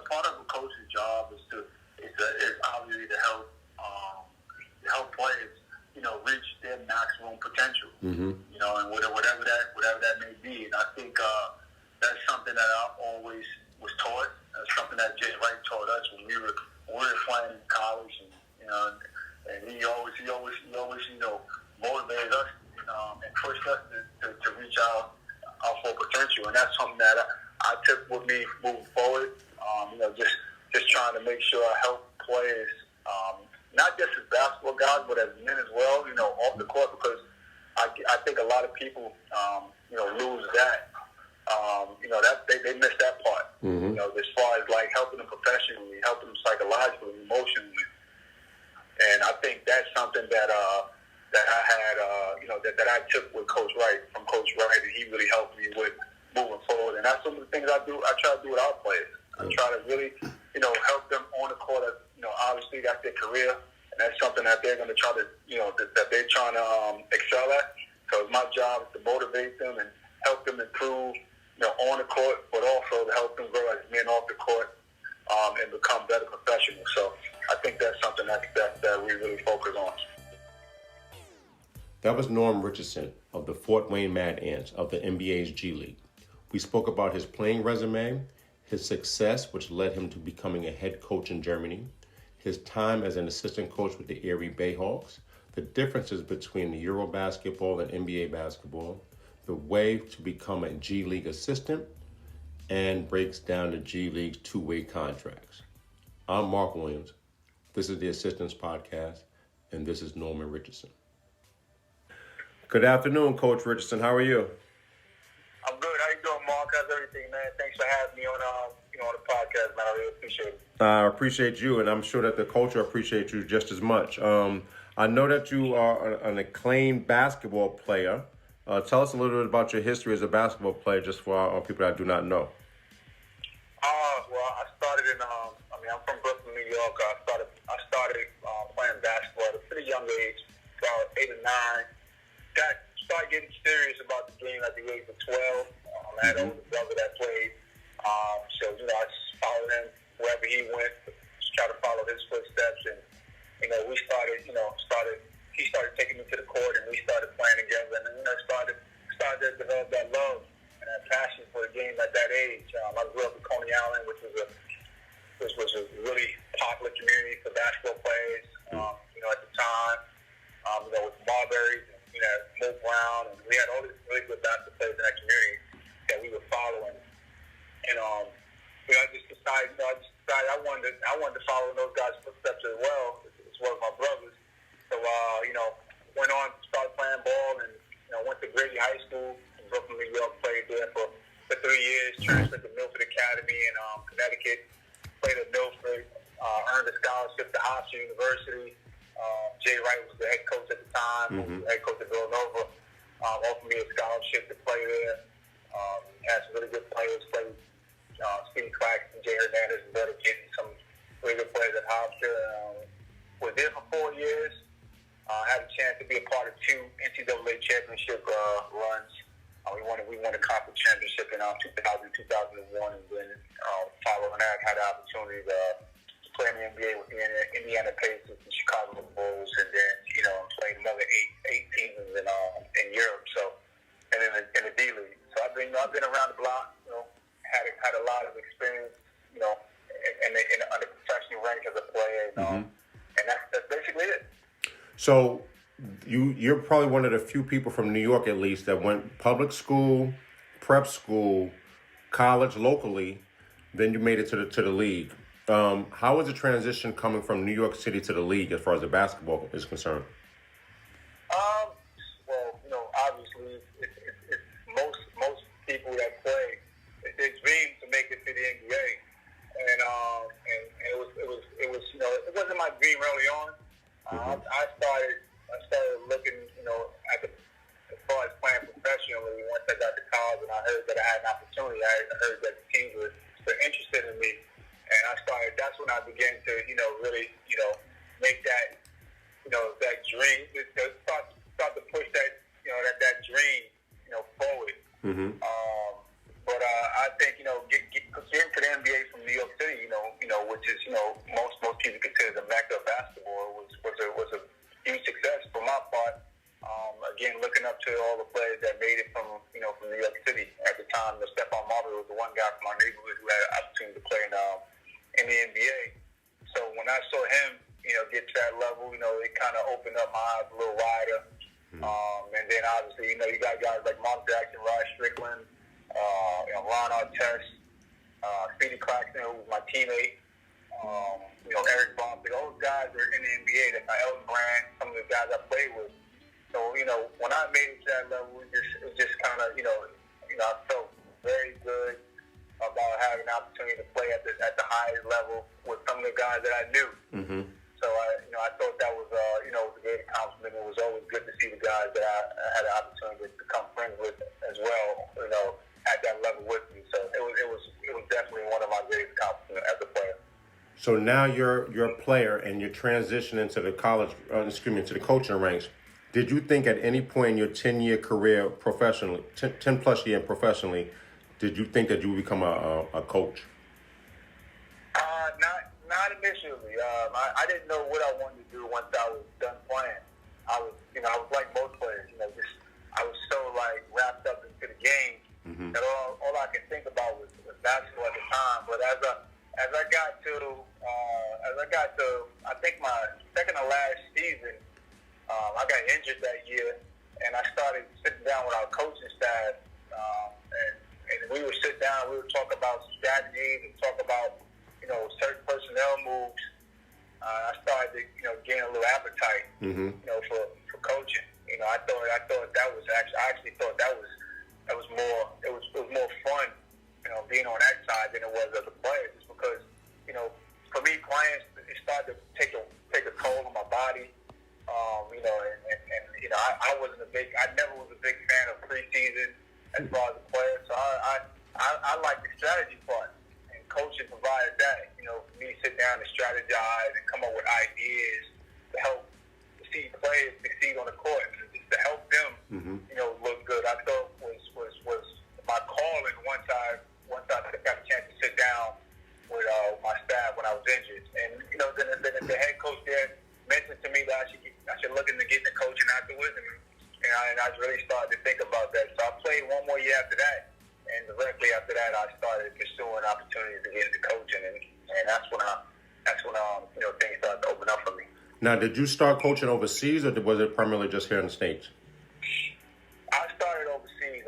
part of a coach's job is obviously to help players, reach their maximum potential. Mm-hmm. And whatever that may be. And I think that's something that I always was taught. That's something that Jay Wright taught us when we were playing in college, and he always motivated us and pushed us to reach our full potential. And that's something that I took with me moving forward. Just trying to make sure I help players, not just as basketball guys, but as men as well, off the court, because I think a lot of people, lose that. They miss that part. Mm-hmm. As far as like helping them professionally, helping them psychologically, emotionally. And I think that's something that I had, that I took with Coach Wright, from Coach Wright, and he really helped me with moving forward. And that's some of the things I try to do with our players. I try to really, help them on the court. Obviously that's their career, and that's something that they're going to try to, that they're trying to excel at. So my job is to motivate them and help them improve, on the court, but also to help them grow as men off the court, and become better professionals. So I think that's something that we really focus on. That was Norm Richardson of the Fort Wayne Mad Ants of the NBA's G League. We spoke about his playing resume, his success, which led him to becoming a head coach in Germany, his time as an assistant coach with the Erie Bayhawks, the differences between the Euro basketball and NBA basketball, the way to become a G League assistant, and breaks down the G League's two-way contracts. I'm Mark Williams. This is the Assistants Podcast, and this is Norman Richardson. Good afternoon, Coach Richardson. How are you? I'm good. How you doing, Mark? How's everything, man? Thanks for having me on the podcast, man. I really appreciate it. I appreciate you, and I'm sure that the culture appreciates you just as much. I know that you are an acclaimed basketball player. Tell us a little bit about your history as a basketball player, just for our people that do not know. Well, I started I'm from Brooklyn, New York. I started playing basketball at a pretty young age, about 8 or 9. Started getting serious about the game at the age of 12. I had an older brother that played. So, I just followed him wherever he went, just try to follow his footsteps. And, we started, he started taking me to the court, and we started playing together. And, started to develop that love and that passion for the game at that age. I grew up in Coney Island, which was a really popular community for basketball players, at the time, with Marbury's and, Mo Brown, and we had all these really good basketball players in that community that we were following. And, I just decided I wanted to follow in those guys' footsteps as well as my brothers. So, went on, started playing ball, and, went to Grady High School in Brooklyn, New York, played there for 3 years, transferred to Milford Academy in Connecticut, played at Milford, earned a scholarship to Hofstra University. Jay Wright was the head coach at the time, who was the head coach at Villanova, offered me a scholarship to play there. Had some really good players, played Steve Claxton, Jay Hernandez, and other kids, some really good players at Hofstra. Was there for 4 years. Had a chance to be a part of 2 NCAA championship runs. We won a conference championship in 2000, 2001, and then following that, had the opportunity to play in the NBA with the Indiana Pacers and Chicago Bulls, and then played another eight seasons in Europe. So, and in the D League. So I've been around the block. Had a lot of experience. In the professional rank as a player, and that's basically it. So you're probably one of the few people from New York, at least, that went public school, prep school, college locally, then you made it to the league. How was the transition coming from New York City to the league as far as the basketball is concerned? Well, obviously, it's most people that play, it's their dream to make it to the NBA, and it was it wasn't my dream early on. I started looking, as far as playing professionally once I got to college, and I heard that I had an opportunity. I heard that the teams were interested in me, and that's when I began to, really, make that, that dream, start to push that, that dream, forward. Mm-hmm. But I think, getting to the NBA from New York City, which is most people consider the mecca of basketball, was a huge success for my part. Again, looking up to all the players that made it from New York City at the time. Stephon Marbury was the one guy from our neighborhood who had an opportunity to play in the NBA. So when I saw him, get to that level, it kind of opened up my eyes a little wider. And then obviously, you got guys like Mark Jackson, Rod Strickland, Ron Artest, Speedy Claxton, who was my teammate, Eric Bromley. Those guys are in the NBA. That Elton Brand, some of the guys I played with. So, when I made it to that level, it just kind of, I felt very good about having an opportunity to play at the highest level with some of the guys that I knew. Mm-hmm. So, I thought that was, was a great accomplishment. It was always good to see the guys that I had an opportunity to become friends with as well, at that level with me. So, it was definitely one of my greatest accomplishments as a player. So now you're a player and you're transitioning to the to the coaching ranks. Did you think at any point in your 10-year career professionally, 10 plus year professionally, did you think that you would become a coach? Not initially. I didn't know what I wanted to do once I was done playing. I was like most players, I was so wrapped up into the game that all I could think about was basketball at the time. But as I got to I think my second to last season, I got injured that year, and I started sitting down with our coaching staff, and we would sit down, we would talk about strategies and talk about, certain personnel moves. I started to, gain a little appetite, for coaching. I thought that was I actually thought that was more fun, being on that side than it was as a player, just because, for me, playing, it started to take a toll on my body. I never was a big fan of preseason as far as a player. So I like the strategy part, and coaching provided that. For me to sit down and strategize and come up with ideas to help see players succeed on the court, and just to help them, look good. I thought was my calling once I got a chance to sit down with my staff when I was injured, and then the head coach there mentioned to me that I should look into getting the coaching afterwards, and I really started to think about that. So I played one more year after that, and directly after that, I started pursuing opportunities to get into coaching, and that's when things started to open up for me. Now, did you start coaching overseas, or was it primarily just here in the States? I started overseas.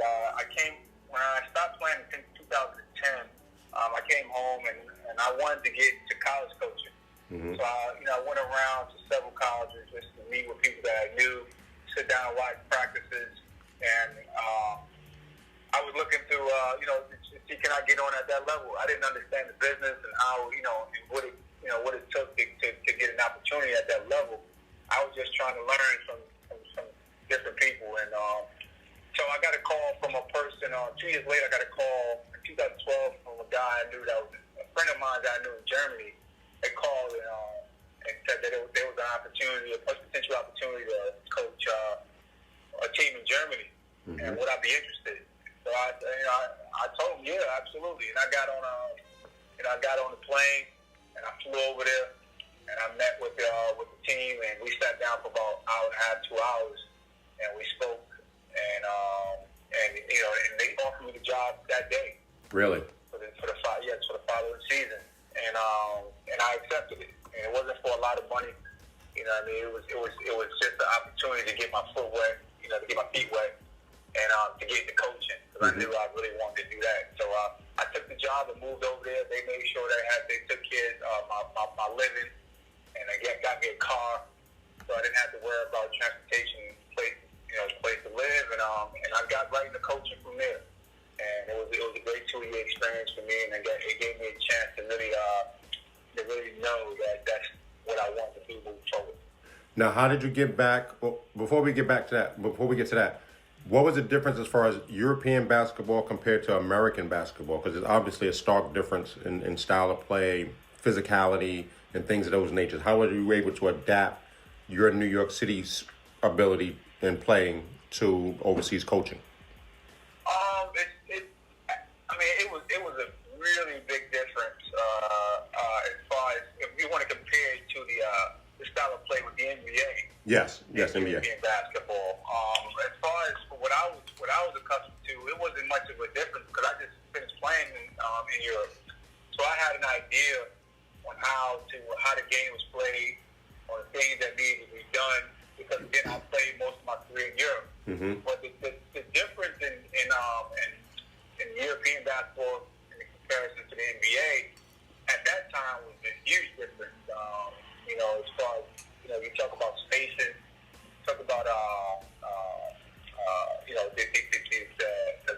When I stopped playing in 2010. I came home and I wanted to get to college coaching. Mm-hmm. So I went around to several colleges just to meet with people that I knew, sit down and watch practices, and I was looking to see can I get on at that level. I didn't understand the business and how and what it took to get an opportunity at that level. I was just trying to learn from different people, and so I got a call from a person. 2 years later, I got a call in 2012 from a guy I knew that was a friend of mine that I knew in Germany. They called and said that there was an opportunity, a potential opportunity to coach a team in Germany, and would I be interested? So I told him, yeah, absolutely. And I got on the plane and I flew over there and I met with the team, and we sat down for about an hour and a half, 2 hours, and we spoke, and they offered me the job that day. Really? For the following season, and I accepted it. And it wasn't for a lot of money, It was just an opportunity to get my foot wet, to get my feet wet, and to get into coaching, because I knew I really wanted to do that. So I took the job and moved over there. They made sure they took care of my living, and they got me a car, so I didn't have to worry about transportation, place to live, and I got right into coaching from there. And it was a great 2-year experience for me, and it gave me a chance to really know that that's what I want to do moving forward. Now, how did you get back? Well, before we get to that, what was the difference as far as European basketball compared to American basketball? Because there's obviously a stark difference in style of play, physicality, and things of those natures. How were you able to adapt your New York City's ability in playing to overseas coaching? It was a really big difference. Yes, NBA. In basketball. As far as what I was accustomed to, it wasn't much of a difference because I just finished playing in Europe, so I had an idea on how the game was played, on the things that needed to be done. Because again, I played most of my career in Europe. Mm-hmm. But the difference in European basketball in comparison to the NBA at that time was a huge difference. As far as you talk about spacing, talk about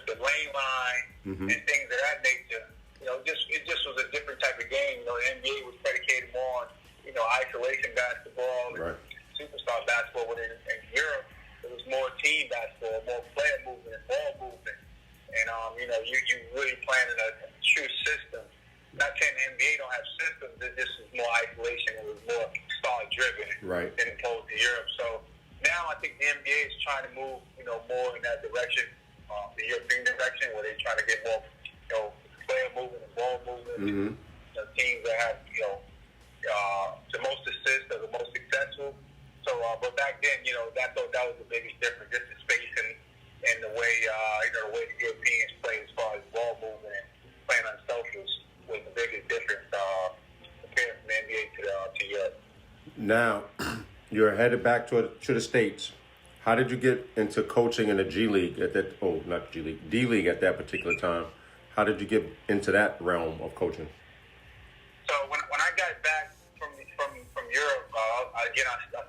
the lane line mm-hmm. and things of that nature. It just was a different type of game. The NBA was predicated more on isolation basketball and right. superstar basketball. When in Europe, it was more team basketball, more player movement, ball movement, and you really playing in a true system. Not saying the NBA don't have systems. This is more isolation. It was more star driven right. than opposed to Europe. So now I think the NBA is trying to move more in that direction, the European direction, where they're trying to get more player movement and ball movement. Mm-hmm. Teams that have the most assists are the most successful. So, but back then, that was the biggest difference, just the space and the way the way the Europeans play as far as ball movement and playing unselfish was the biggest difference compared from the NBA to Europe. Now, you're headed back to the States. How did you get into coaching in the G League at that? Oh, not G League, D League at that particular time. How did you get into that realm of coaching? So when I got back from Europe, I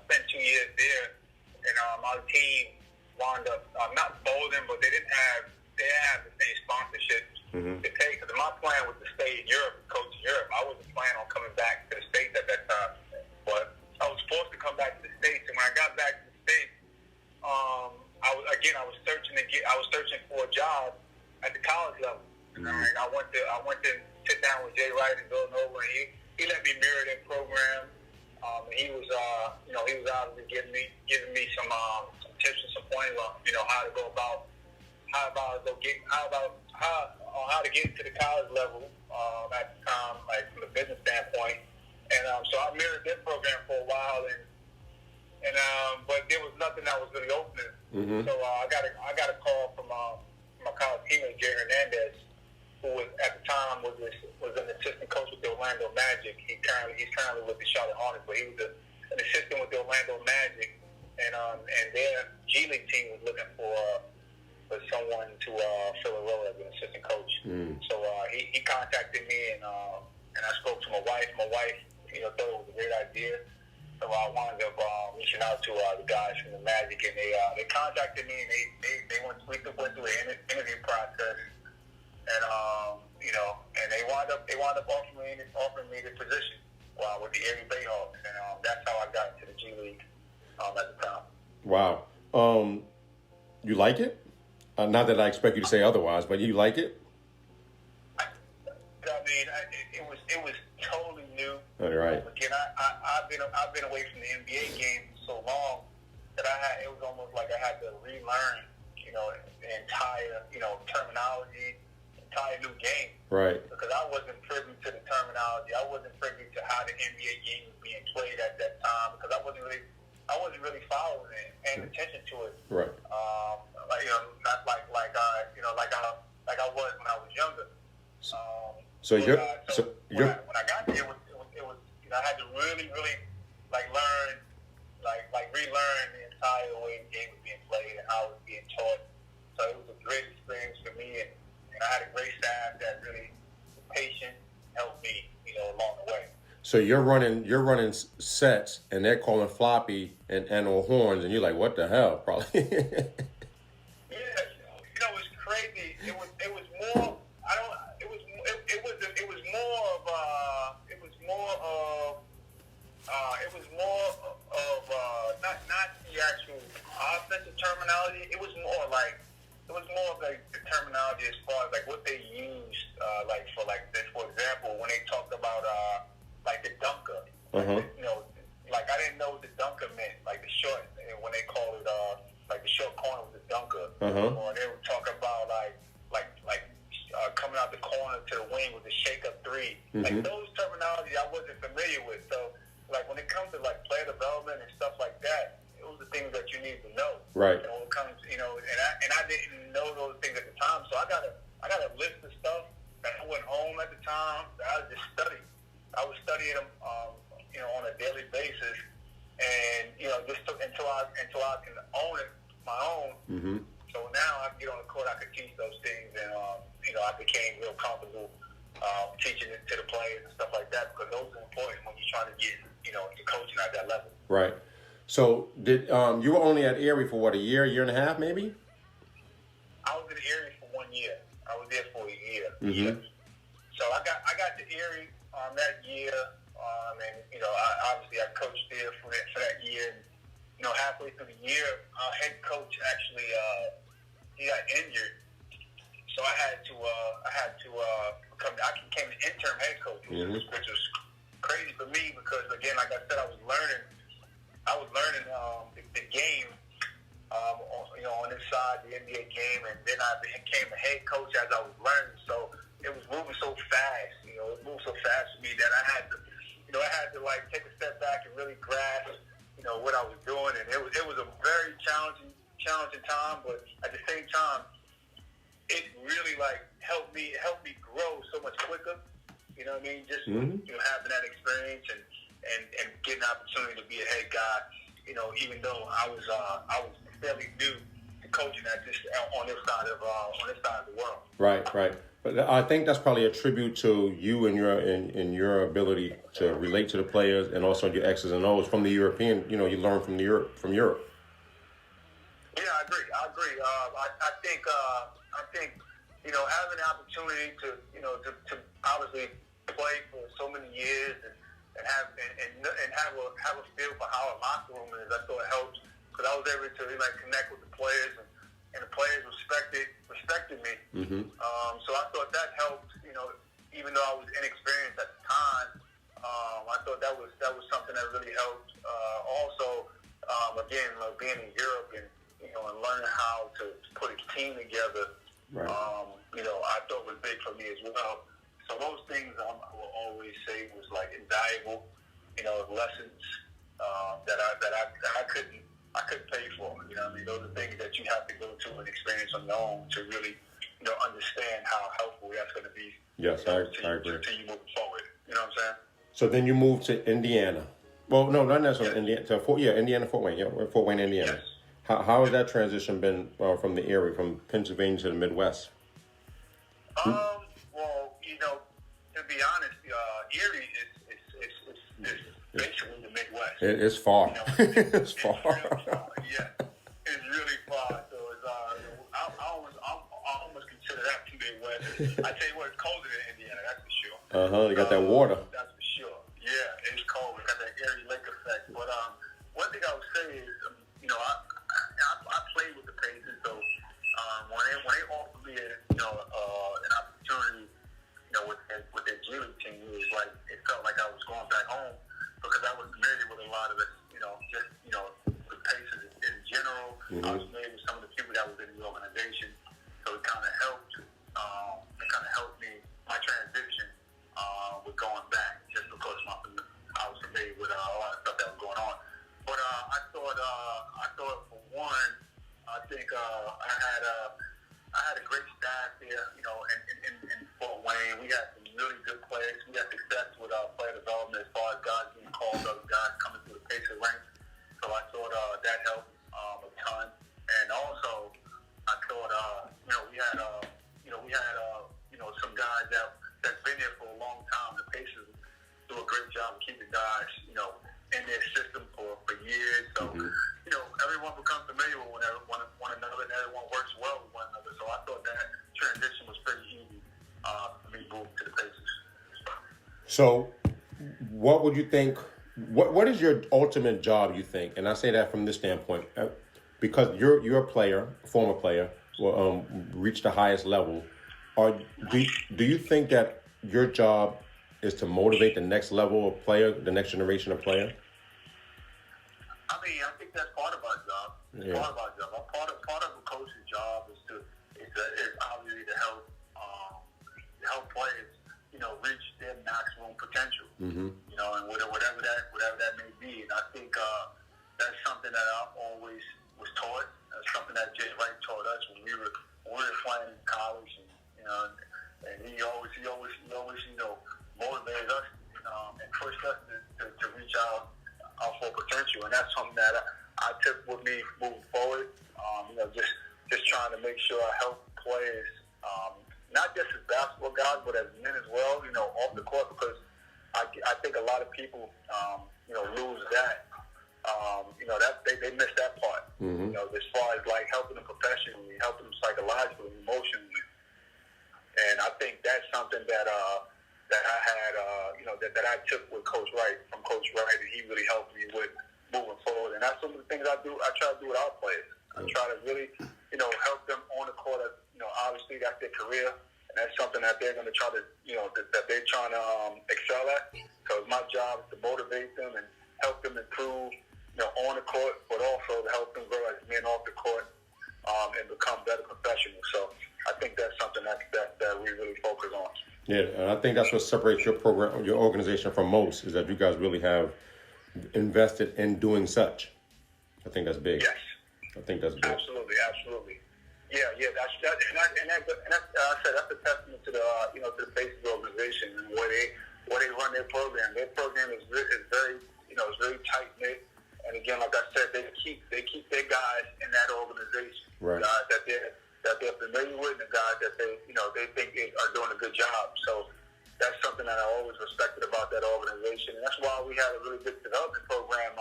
spent 2 years there, and our team wound up not folding, but they didn't have the same sponsorships mm-hmm. to pay. Because my plan was to stay in Europe, coach in Europe. I wasn't planning on coming back to the States at that time, but I was forced to come back to the States. And when I got back to the States, I was searching for a job at the college level. Mm-hmm. And I went to sit down with Jay Wright and Villanova, and he let me mirror that program. He was obviously giving me some tips and some pointers on how to go about how to get to the college level at the time, like from a business standpoint. And so I mirrored that program for a while, and but there was nothing that was really opening. Mm-hmm. So I got a call from my college teammate Jerry Hernandez, who was at the time was an assistant coach with the Orlando Magic. He's currently with the Charlotte Hornets, but he was an assistant with the Orlando Magic, and their G League team was looking for someone to fill a role as an assistant coach. Mm. So he contacted me, and I spoke to my wife. My wife, thought it was a great idea. So I wound up reaching out to the guys from the Magic, and they contacted me, and they went through an interview process. And and they wound up offering me the position with the Erie Bayhawks, and that's how I got into the G League at the time. Wow, you like it? Not that I expect you to say otherwise, but you like it? I mean, it was totally new. All right. Again, I've been away from the NBA game for so long that it was almost like I had to relearn, the entire, terminology. Entire new game, right? Because I wasn't privy to the terminology. I wasn't privy to how the NBA game was being played at that time because I wasn't really following it, paying attention to it. Right. Not like I was when I was younger. When I got there, it was I had to really learn, relearn the entire way the game was being played and how it was being taught. So it was a great experience for me, and I had a great staff that really was patient, helped me, along the way. So you're running sets, and they're calling floppy and or horns, and you're like, what the hell, probably. Yeah, it's crazy. It was more. Not the actual offensive terminology. It was more of the terminology as far as like what they used, for example, when they talked about the dunker. Uh-huh. I didn't know what the dunker meant, like the short, when they call it the short corner was the dunker. Uh-huh. Or they would talk about coming out the corner to the wing with the shake-up three. Mm-hmm. Like those terminology I wasn't familiar with. So when it comes to player development and stuff like that, it the things that you need to know. Right. When it comes, and I didn't know those things at the time, so I got a list of stuff that I went home at the time that I just studied. I was studying them, on a daily basis, and just until I can own it my own. Mm-hmm. So now I can get on the court, I can teach those things, and I became real comfortable teaching it to the players and stuff like that, because those are important when you're trying to get to coaching at that level. Right. So did you were only at Erie for what, a year and a half, maybe? I was in Erie for 1 year. I was there for a year. Mm-hmm. So I got to Erie that year, and I coached there for that year. And, halfway through the year, our head coach actually he got injured, so I had to come. I became an interim head coach, which was crazy for me because, again, like I said, I was learning the game. On this side, the NBA game, and then I became a head coach as I was learning. So it was moving so fast. It moved so fast for me that I had to like take a step back and really grasp, what I was doing. And it was a very challenging time, but at the same time, it really helped me grow so much quicker. You know what I mean? Just having that experience and getting an opportunity to be a head guy. Even though I was fairly new to coaching on this side of the world. Right. But I think that's probably a tribute to you and your ability to relate to the players, and also your X's and O's from the European. You learn from Europe. Yeah, I agree. I think having the opportunity to obviously play for so many years and have a feel for how a locker room is, I thought it helped, because I was able to connect with the players, and the players respected me. Mm-hmm. So I thought that helped. Even though I was inexperienced at the time, I thought that was something that really helped. Also, again, being in Europe and learning how to put a team together, right. I thought was big for me as well. So those things I will always say was invaluable, lessons that I couldn't pay for. Those are things that you have to go to and experience on your own to really, understand how helpful that's going to be. Yes, I agree. To you moving forward. You know what I'm saying? So then you moved to Indiana. Well, no, not necessarily Indiana. Indiana, Fort Wayne. Yeah, Fort Wayne, Indiana. Yes. How has that transition been from the area, from Pennsylvania to the Midwest? Well, to be honest, Erie is basically the Midwest. It's far. It's far. Yeah, it's really far. So I almost consider that the Midwest. I tell you what, it's colder than Indiana, that's for sure. You got that water. That's for sure. Yeah, it's cold. It got that Erie Lake effect. But one thing I would say is, I played with the Pacers, so when they offered me an opportunity, with their G League team, it felt like I was going back home, because I was familiar with a lot of the the Pacers in general. Mm-hmm. I was familiar with some of the people that was in the organization, so it kind of helped. Me my transition with going back, just because I was familiar with a lot of stuff that was going on. But I thought for one, I think I had a great staff there, in Fort Wayne. We had some really good players. We had success with our player development as far as guys being called up, guys coming through the Pacer ranks. So I thought that helped a ton. And also, I thought we had some guys that's been there for a long time. The Pacers do a great job of keeping guys, in their system for years. So, everyone becomes familiar with one another, and everyone works well with one another. So I thought that transition was pretty easy for me to move to the Pacers. So what would you think, what is your ultimate job, you think? And I say that from this standpoint, because you're a player, a former player, reached the highest level. Do you think that your job is to motivate the next level of player, the next generation of player? I think that's part of our job. It's part of our job. Part of a coach's job is obviously to help players, reach their maximum potential. Mm-hmm. And whatever that may be. And I think that's something that I always was taught. That's something that Jay Wright taught us when we were playing in college, and he always motivated us and pushed us to reach our full potential, and that's something that I took with me moving forward. Just trying to make sure I help players, not just as basketball guys, but as men as well. Off the court, because I think a lot of people, lose that. They miss that part. Mm-hmm. As far as like helping them professionally, helping them psychologically, emotionally, and I think that's something that I had, that I took with Coach Wright from Coach Wright, and he really helped me with moving forward. And that's some of the things I do. I try to do with our players. I try to really, help them on the court. Obviously that's their career, and that's something that they're going to try to, that they're trying to excel at. So my job is to motivate them and help them improve, on the court, but also to help them grow as men off the court, and become better professionals. So I think that's something that we really focus on. Yeah, and I think that's what separates your program, your organization from most, is that you guys really have invested in doing such. I think that's big. Yes. I think that's big. Absolutely. Yeah. That's I said that's a testament to the to the Pacers organization and where they run their program. Their program is very it's very tight knit. And again, like I said, they keep their guys in that organization. Right. Guys that they're familiar with, and the guys that they think are doing a good job. So that's something that I always respected about that organization, and that's why we had a really good development program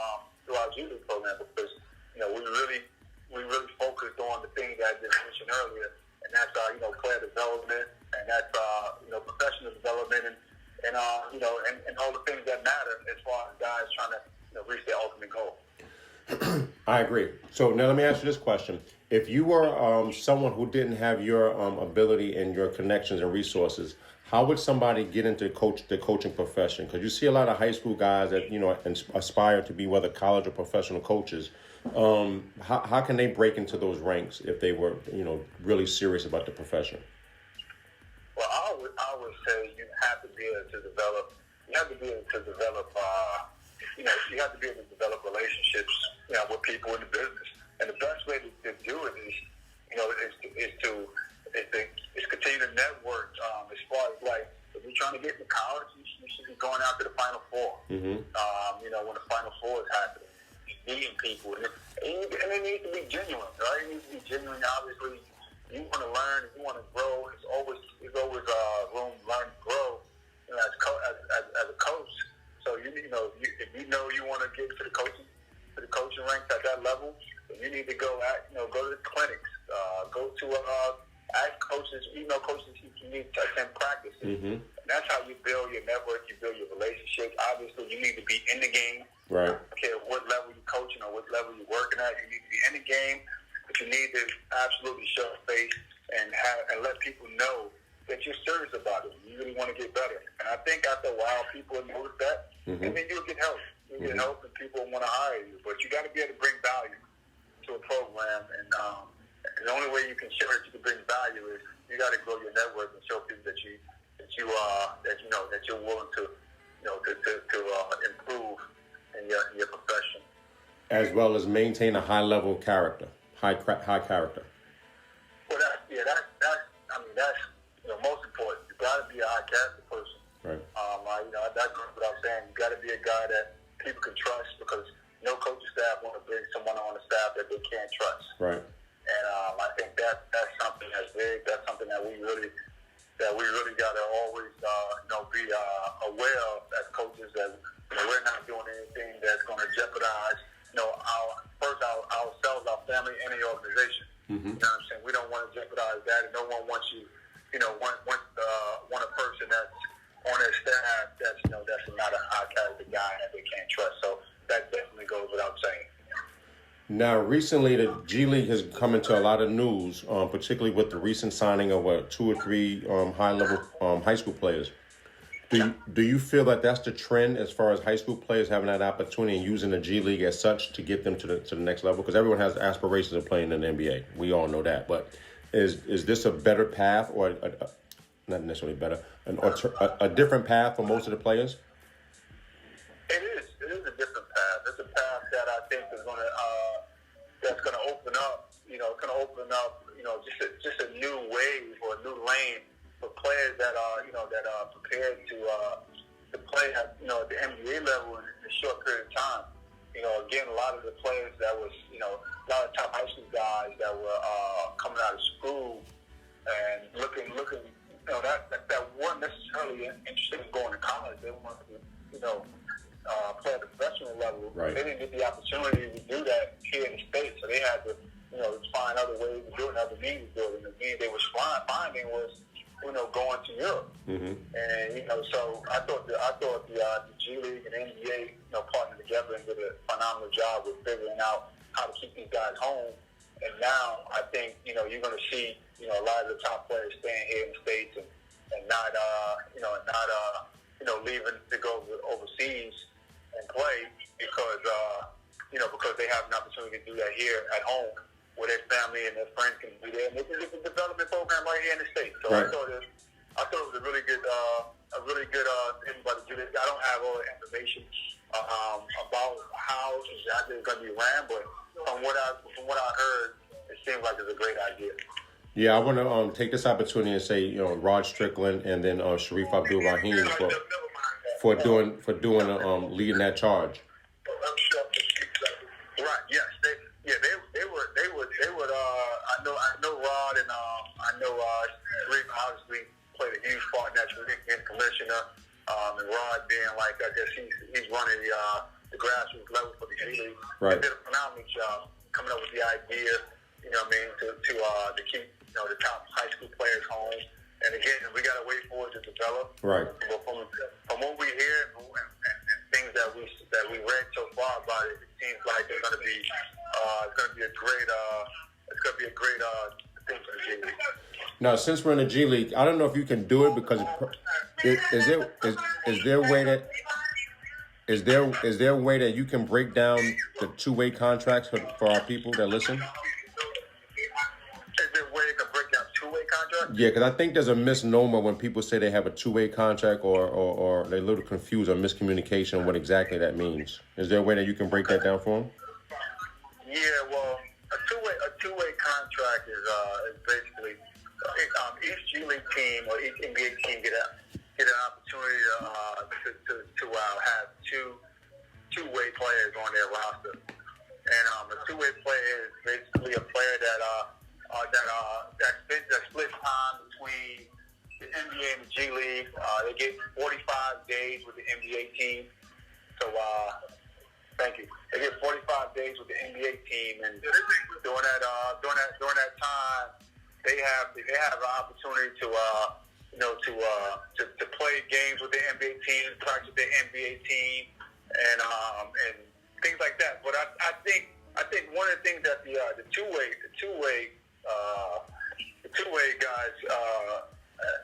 through our G League program, because we really focused on the things that I just mentioned earlier, and that's player development, and that's professional development, and all the things that matter as far as guys trying to reach their ultimate goal. I agree. So now let me ask you this question. If you were someone who didn't have your ability and your connections and resources, how would somebody get into the coaching profession? Because you see a lot of high school guys that, aspire to be whether college or professional coaches. How can they break into those ranks if they were, really serious about the profession? Well, I would say you have to be able to develop. You have to be able to develop. You have to be able to develop relationships, with people in the business. And the best way to do it is to continue to network. As far as like, if you're trying to get into college, you should be going out to the Final Four. Mm-hmm. When the Final Four is happening, meeting people, and it needs to be genuine, right? It needs to be genuine. Obviously, you want to learn, you want to grow. There's always room to learn and grow. As a coach. So if you want to get to the coaching ranks at that level, then you need to go to the clinics, go to ask coaches, coaches you need to attend practices. Mm-hmm. And that's how you build your network, you build your relationships. Obviously, you need to be in the game. Right. I don't care what level you're coaching or what level you're working at. You need to be in the game, but you need to absolutely show face and let people know that you're serious about it. You really want to get better. And I think after a while, people will notice that, mm-hmm. and then you'll get help. You'll get help, and people want to hire you. But you got to be able to bring value to a program, and the only way you can show that you can bring value is you got to grow your network and show people that you're willing to improve in your profession, as well as maintain a high level of character, high character. Well, that's most important. You got to be a high character person. Right. That goes without saying. You got to be a guy that people can trust, because no coaching staff want to bring someone on the staff that they can't trust. Right. And I think that's something that's big. That's something that we really got to always be aware of as coaches. That we're not doing anything that's going to jeopardize ourselves, our family, and the organization. Mm-hmm. You know what I'm saying? We don't want to jeopardize that, and no one wants you. Want a person that's on their staff that's not a high character guy that they can't trust. So that definitely goes without saying. Now, recently, the G League has come into a lot of news, particularly with the recent signing of 2 or 3 high-level high school players. Do you feel that that's the trend as far as high school players having that opportunity and using the G League as such to get them to the next level? Because everyone has aspirations of playing in the NBA. We all know that. But is this a better path, or not necessarily better, a different path for most of the players? It is a different path. It's a path that I think think is going to that's going to open up. It's going to open up. Just a new wave or a new lane for players that are prepared to play at the NBA level in a short period of time. Again, a lot of the players that was a lot of top high school guys that were coming out of school and looking that weren't necessarily interested in going to college. They wanted to play at the professional level. Right. They didn't get the opportunity to do that here in the States, so they had to find other ways of doing it, other means of doing it. And the means they was finding was going to Europe. Mm-hmm. And so I thought the G League and NBA partnered together and did a phenomenal job with figuring out how to keep these guys home. And now I think you're going to see a lot of the top players staying here in the States and not leaving to go overseas and play because they have an opportunity to do that here at home where their family and their friends can be there. And it's a development program right here in the States. So right. I thought it was a really good thing by the G League. I don't have all the information about how exactly it's going to be ran, but from what I heard, it seems like it's a great idea. Yeah, I want to take this opportunity and say, Rod Strickland and then Sharif Abdul-Rahim for doing leading that charge. Right. Yes. They would. I know Rod and I know Sharif obviously played a huge part in that. Sharif being commissioner, and Rod being I guess he's running the grassroots level for the G League. Right. They did a phenomenal job coming up with the idea. To keep the top high school players home. And again, we got to wait for it to develop. Right. But from what we hear and things that we read so far about it, it seems like it's going to be a great thing for the G League. Now, since we're in the G League, I don't know if you can do it because is there a way that you can break down the two-way contracts for our people that listen? Yeah, because I think there's a misnomer when people say they have a two-way contract or they're a little confused or miscommunication on what exactly that means. Is there a way that you can break that down for them? Yeah, well, a two-way contract is basically each G League team or each NBA team get an opportunity to have two-way players on their roster. And a two-way player is basically a player that splits time between the NBA and the G League. They get 45 days with the NBA team. So, thank you. They get 45 days with the NBA team, and during that time, they have an opportunity to play games with the NBA team, practice with the NBA team, and things like that. But I think one of the things that the two-way guys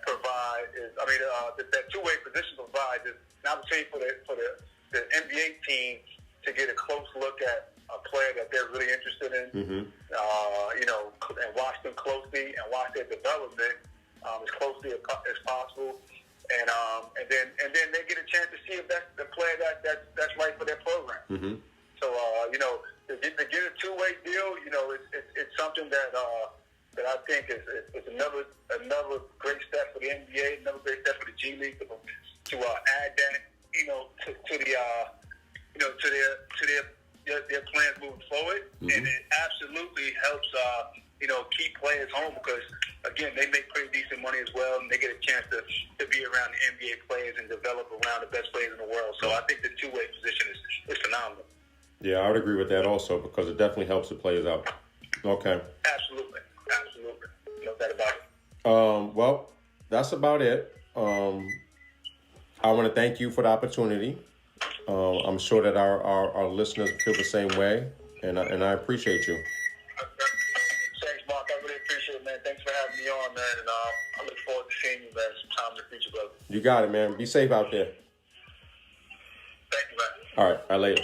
provide is, that two-way position provides is an opportunity for the NBA team to get a close look at a player that they're really interested in, mm-hmm. And watch them closely and watch their development as closely as possible, and then they get a chance to see if that's the player that's right for their program. Mm-hmm. So to get a two-way deal, it's something that I think is another great step for the NBA, another great step for the G League to add that to their plans moving forward, mm-hmm. and it absolutely helps keep players home because again they make pretty decent money as well, and they get a chance to be around the NBA players and develop around the best players in the world. So I think the two-way position is phenomenal. Yeah, I would agree with that also because it definitely helps the players out. Okay. Absolutely. No doubt about it. Well, that's about it. I want to thank you for the opportunity. I'm sure that our listeners feel the same way, and I appreciate you. Thanks, Mark. I really appreciate it, man. Thanks for having me on, man, and I look forward to seeing you, man, sometime in the future, brother. You got it, man. Be safe out there. Thank you, man. All right. Later.